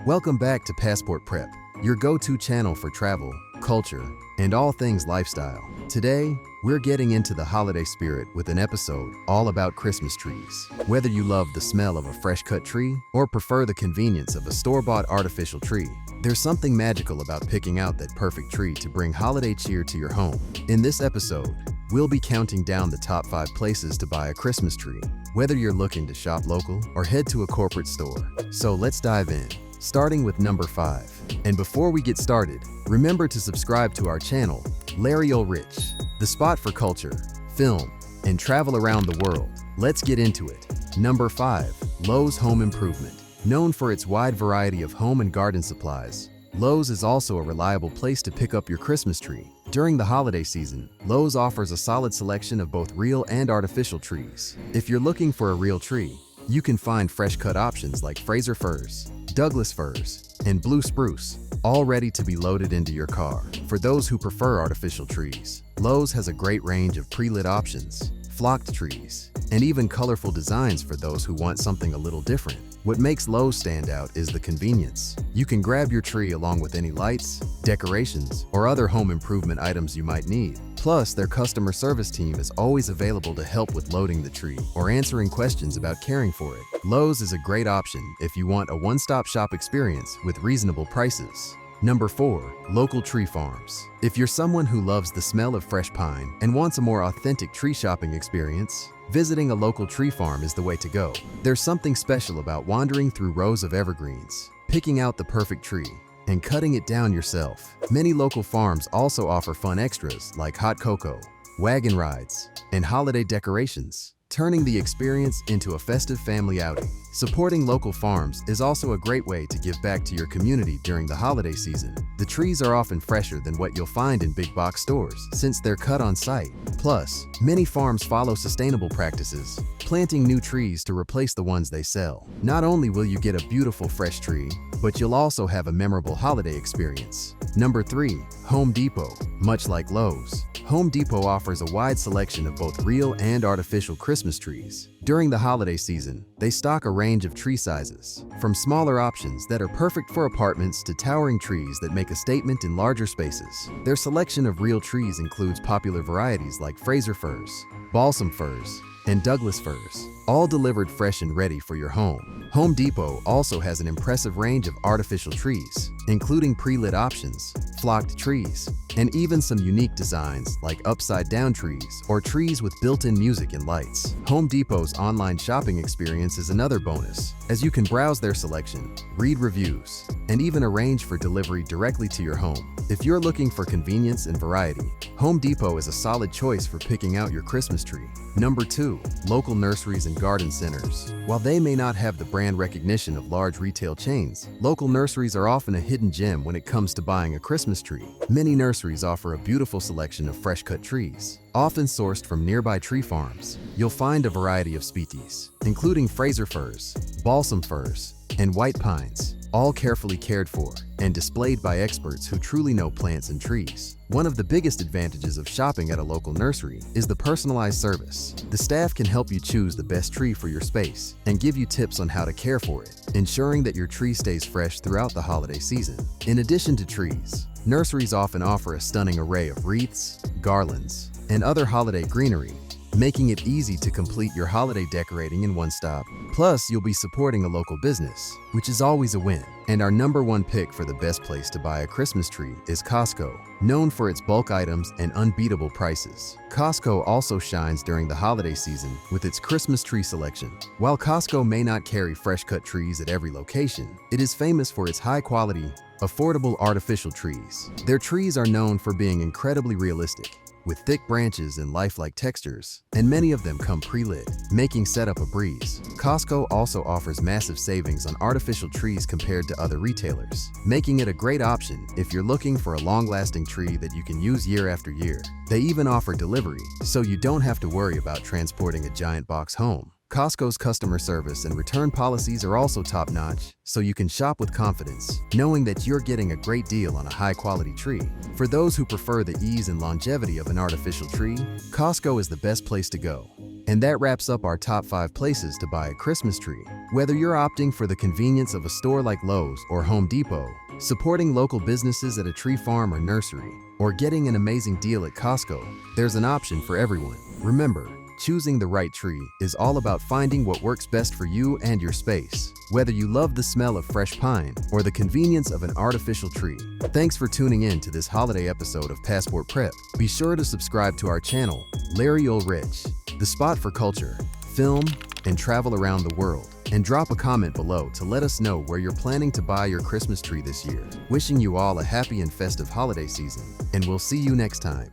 Welcome back to Passport Prep, your go-to channel for travel, culture, and all things lifestyle. Today, we're getting into the holiday spirit with an episode all about Christmas trees. Whether you love the smell of a fresh-cut tree or prefer the convenience of a store-bought artificial tree, there's something magical about picking out that perfect tree to bring holiday cheer to your home. In this episode, we'll be counting down the top 5 places to buy a Christmas tree, whether you're looking to shop local or head to a corporate store. So let's dive in, starting with number 5. And before we get started, remember to subscribe to our channel, Ulrich, the spot for culture, film, and travel around the world. Let's get into it. Number 5. Lowe's Home Improvement. Known for its wide variety of home and garden supplies, Lowe's is also a reliable place to pick up your Christmas tree. During the holiday season, Lowe's offers a solid selection of both real and artificial trees. If you're looking for a real tree, you can find fresh-cut options like Fraser firs, Douglas firs, and blue spruce, all ready to be loaded into your car. For those who prefer artificial trees, Lowe's has a great range of pre-lit options, flocked trees, and even colorful designs for those who want something a little different. What makes Lowe's stand out is the convenience. You can grab your tree along with any lights, decorations, or other home improvement items you might need. Plus, their customer service team is always available to help with loading the tree or answering questions about caring for it. Lowe's is a great option if you want a one-stop shop experience with reasonable prices. Number 4. Local tree farms. If you're someone who loves the smell of fresh pine and wants a more authentic tree shopping experience, visiting a local tree farm is the way to go. There's something special about wandering through rows of evergreens, picking out the perfect tree, and cutting it down yourself. Many local farms also offer fun extras like hot cocoa, wagon rides, and holiday decorations, turning the experience into a festive family outing. Supporting local farms is also a great way to give back to your community during the holiday season. The trees are often fresher than what you'll find in big box stores since they're cut on site. Plus, many farms follow sustainable practices, planting new trees to replace the ones they sell. Not only will you get a beautiful fresh tree, but you'll also have a memorable holiday experience. Number 3. Home Depot. Much like Lowe's, Home Depot offers a wide selection of both real and artificial Christmas trees. During the holiday season, they stock a range of tree sizes, from smaller options that are perfect for apartments to towering trees that make a statement in larger spaces. Their selection of real trees includes popular varieties like Fraser firs, balsam firs, and Douglas firs, all delivered fresh and ready for your home. Home Depot also has an impressive range of artificial trees, including pre-lit options, flocked trees, and even some unique designs like upside-down trees or trees with built-in music and lights. Home Depot's online shopping experience is another bonus, as you can browse their selection, read reviews, and even arrange for delivery directly to your home. If you're looking for convenience and variety, Home Depot is a solid choice for picking out your Christmas tree. Number 2. Local nurseries and garden centers. While they may not have the brand recognition of large retail chains, local nurseries are often a hidden gem when it comes to buying a Christmas tree. Many nurseries offer a beautiful selection of fresh-cut trees, often sourced from nearby tree farms. You'll find a variety of species, including Fraser firs, balsam firs, and white pines, all carefully cared for and displayed by experts who truly know plants and trees. One of the biggest advantages of shopping at a local nursery is the personalized service. The staff can help you choose the best tree for your space and give you tips on how to care for it, ensuring that your tree stays fresh throughout the holiday season. In addition to trees, nurseries often offer a stunning array of wreaths, garlands, and other holiday greenery, making it easy to complete your holiday decorating in one stop. Plus, you'll be supporting a local business, which is always a win. And our number 1 pick for the best place to buy a Christmas tree is Costco. Known for its bulk items and unbeatable prices, Costco also shines during the holiday season with its Christmas tree selection. While Costco may not carry fresh-cut trees at every location, it is famous for its high-quality, affordable artificial trees. Their trees are known for being incredibly realistic, with thick branches and lifelike textures, and many of them come pre-lit, making setup a breeze. Costco also offers massive savings on artificial trees compared to other retailers, making it a great option if you're looking for a long-lasting tree that you can use year after year. They even offer delivery, so you don't have to worry about transporting a giant box home. Costco's customer service and return policies are also top-notch, so you can shop with confidence, knowing that you're getting a great deal on a high-quality tree. For those who prefer the ease and longevity of an artificial tree, Costco is the best place to go. And that wraps up our top 5 places to buy a Christmas tree. Whether you're opting for the convenience of a store like Lowe's or Home Depot, supporting local businesses at a tree farm or nursery, or getting an amazing deal at Costco, there's an option for everyone. Remember, choosing the right tree is all about finding what works best for you and your space, whether you love the smell of fresh pine or the convenience of an artificial tree. Thanks for tuning in to this holiday episode of Passport Prep. Be sure to subscribe to our channel, Larry Ulrich, the spot for culture, film, and travel around the world. And drop a comment below to let us know where you're planning to buy your Christmas tree this year. Wishing you all a happy and festive holiday season, and we'll see you next time.